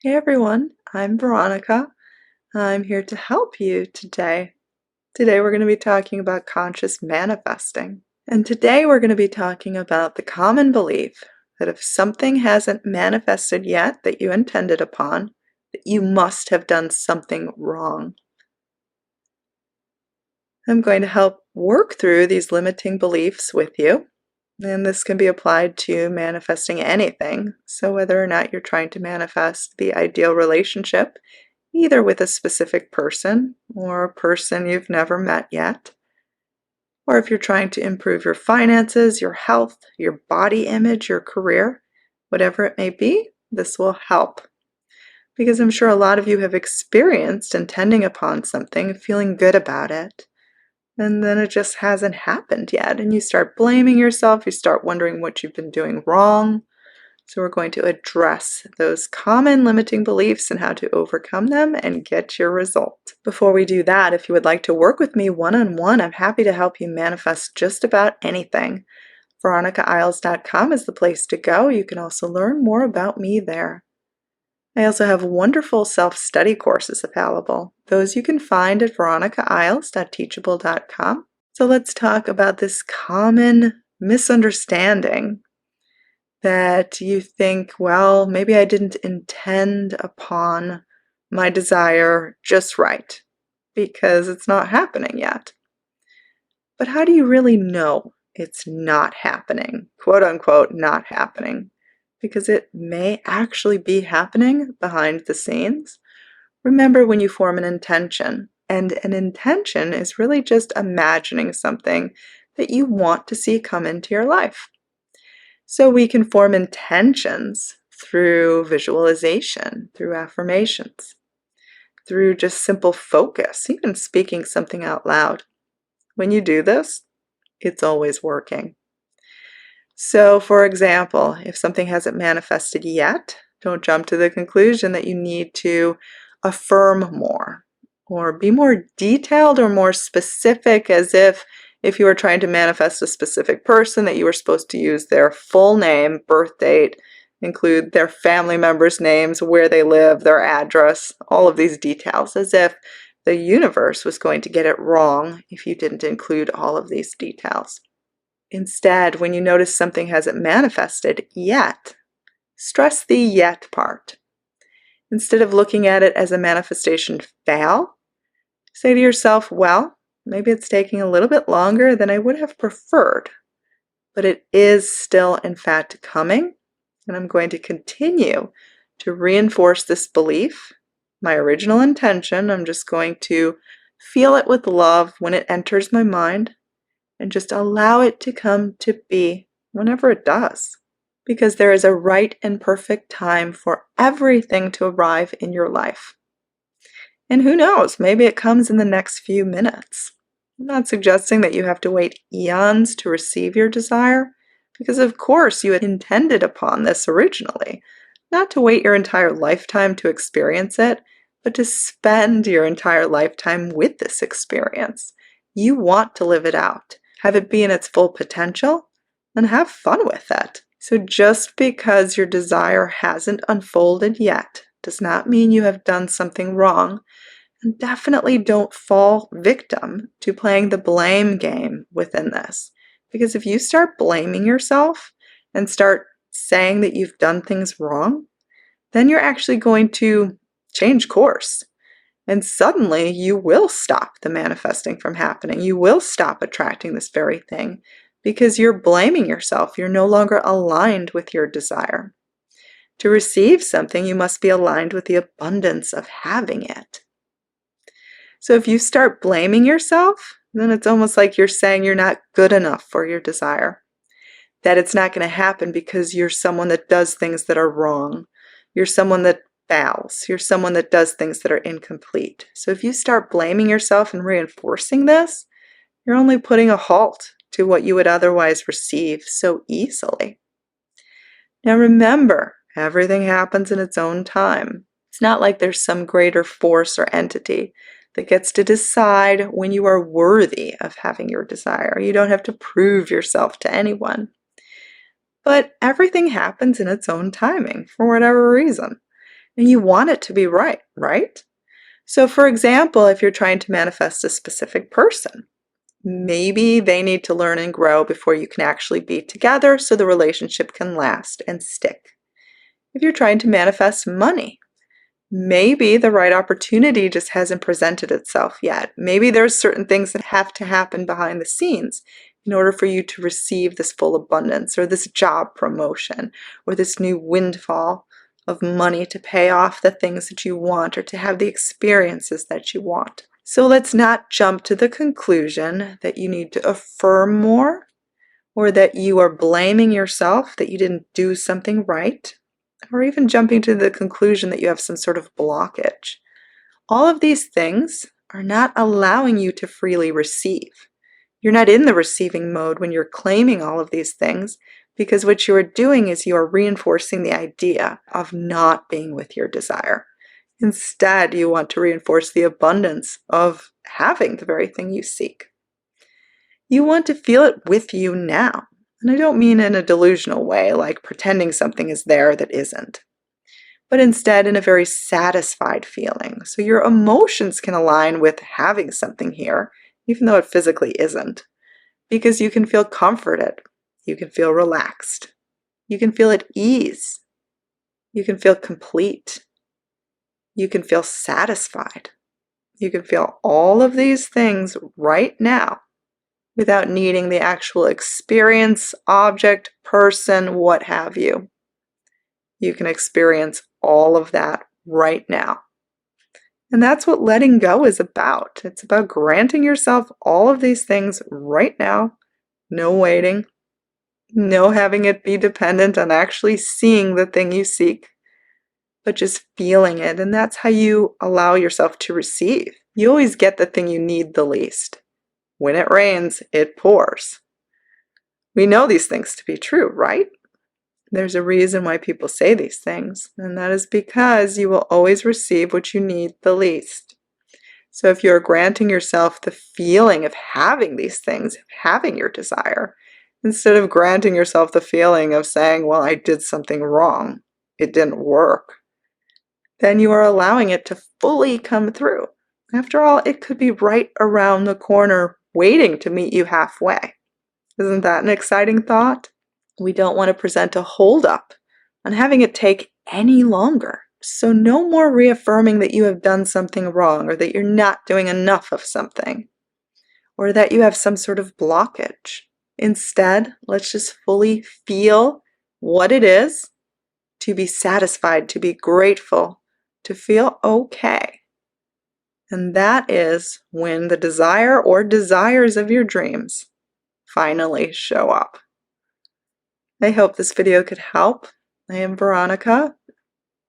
Hey everyone, I'm Veronica. I'm here to help you today. Today we're going to be talking about conscious manifesting. And today we're going to be talking about the common belief that if something hasn't manifested yet that you intended upon, that you must have done something wrong. I'm going to help work through these limiting beliefs with you. And this can be applied to manifesting anything. So whether or not you're trying to manifest the ideal relationship, either with a specific person or a person you've never met yet, or if you're trying to improve your finances, your health, your body image, your career, whatever it may be, this will help. Because I'm sure a lot of you have experienced intending upon something, feeling good about it, and then it just hasn't happened yet, and you start blaming yourself, you start wondering what you've been doing wrong. So we're going to address those common limiting beliefs and how to overcome them and get your result. Before we do that, if you would like to work with me one-on-one, I'm happy to help you manifest just about anything. VeronicaIsles.com is the place to go. You can also learn more about me there. I also have wonderful self-study courses available. Those you can find at veronicaisles.teachable.com. So let's talk about this common misunderstanding that you think, well, maybe I didn't intend upon my desire just right because it's not happening yet. But how do you really know it's not happening, quote unquote, not happening? Because it may actually be happening behind the scenes. Remember when you form an intention, and an intention is really just imagining something that you want to see come into your life. So we can form intentions through visualization, through affirmations, through just simple focus, even speaking something out loud. When you do this, it's always working. So for example, if something hasn't manifested yet, don't jump to the conclusion that you need to affirm more or be more detailed or more specific, as if you were trying to manifest a specific person, that you were supposed to use their full name, birth date, include their family members' names, where they live, their address, all of these details, as if the universe was going to get it wrong if you didn't include all of these details. Instead, when you notice something hasn't manifested yet, stress the yet part. Instead of looking at it as a manifestation fail, say to yourself, well, maybe it's taking a little bit longer than I would have preferred, but it is still in fact coming, and I'm going to continue to reinforce this belief, my original intention. I'm just going to feel it with love when it enters my mind, and just allow it to come to be whenever it does. Because there is a right and perfect time for everything to arrive in your life. And who knows, maybe it comes in the next few minutes. I'm not suggesting that you have to wait eons to receive your desire, because of course you had intended upon this originally. Not to wait your entire lifetime to experience it, but to spend your entire lifetime with this experience. You want to live it out, have it be in its full potential, and have fun with it. So just because your desire hasn't unfolded yet does not mean you have done something wrong, and definitely don't fall victim to playing the blame game within this. Because if you start blaming yourself and start saying that you've done things wrong, then you're actually going to change course. And suddenly you will stop the manifesting from happening. You will stop attracting this very thing because you're blaming yourself. You're no longer aligned with your desire. To receive something, you must be aligned with the abundance of having it. So if you start blaming yourself, then it's almost like you're saying you're not good enough for your desire. That it's not going to happen because you're someone that does things that are wrong. You're someone that fails. You're someone that does things that are incomplete. So if you start blaming yourself and reinforcing this, you're only putting a halt to what you would otherwise receive so easily. Now remember, everything happens in its own time. It's not like there's some greater force or entity that gets to decide when you are worthy of having your desire. You don't have to prove yourself to anyone. But everything happens in its own timing for whatever reason. and you want it to be right, right? So, for example, if you're trying to manifest a specific person, maybe they need to learn and grow before you can actually be together so the relationship can last and stick. If you're trying to manifest money, maybe the right opportunity just hasn't presented itself yet. Maybe there's certain things that have to happen behind the scenes in order for you to receive this full abundance or this job promotion or this new windfall of money to pay off the things that you want or to have the experiences that you want. So let's not jump to the conclusion that you need to affirm more or that you are blaming yourself that you didn't do something right, or even jumping to the conclusion that you have some sort of blockage. All of these things are not allowing you to freely receive. You're not in the receiving mode when you're claiming all of these things, because what you are doing is you are reinforcing the idea of not being with your desire. Instead, you want to reinforce the abundance of having the very thing you seek. You want to feel it with you now. And I don't mean in a delusional way, like pretending something is there that isn't, but instead in a very satisfied feeling. So your emotions can align with having something here, even though it physically isn't, because you can feel comforted, you can feel relaxed, you can feel at ease, you can feel complete, you can feel satisfied. You can feel all of these things right now without needing the actual experience, object, person, what have you. You can experience all of that right now. And that's what letting go is about. It's about granting yourself all of these things right now. No waiting. No having it be dependent on actually seeing the thing you seek, but just feeling it. And that's how you allow yourself to receive. You always get the thing you need the least. When it rains, it pours. We know these things to be true, right? There's a reason why people say these things, and that is because you will always receive what you need the least. So if you're granting yourself the feeling of having these things, of having your desire, instead of granting yourself the feeling of saying, well, I did something wrong, it didn't work, then you are allowing it to fully come through. After all, it could be right around the corner waiting to meet you halfway. Isn't that an exciting thought? We don't want to present a holdup on having it take any longer. So no more reaffirming that you have done something wrong or that you're not doing enough of something or that you have some sort of blockage. Instead, let's just fully feel what it is to be satisfied, to be grateful, to feel okay. And that is when the desire or desires of your dreams finally show up. I hope this video could help. I am Veronica.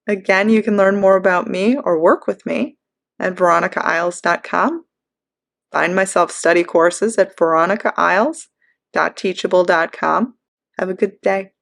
Again, you can learn more about me or work with me at veronicaisles.com. Find my self-study courses at veronicaisles.teachable.com. Have a good day.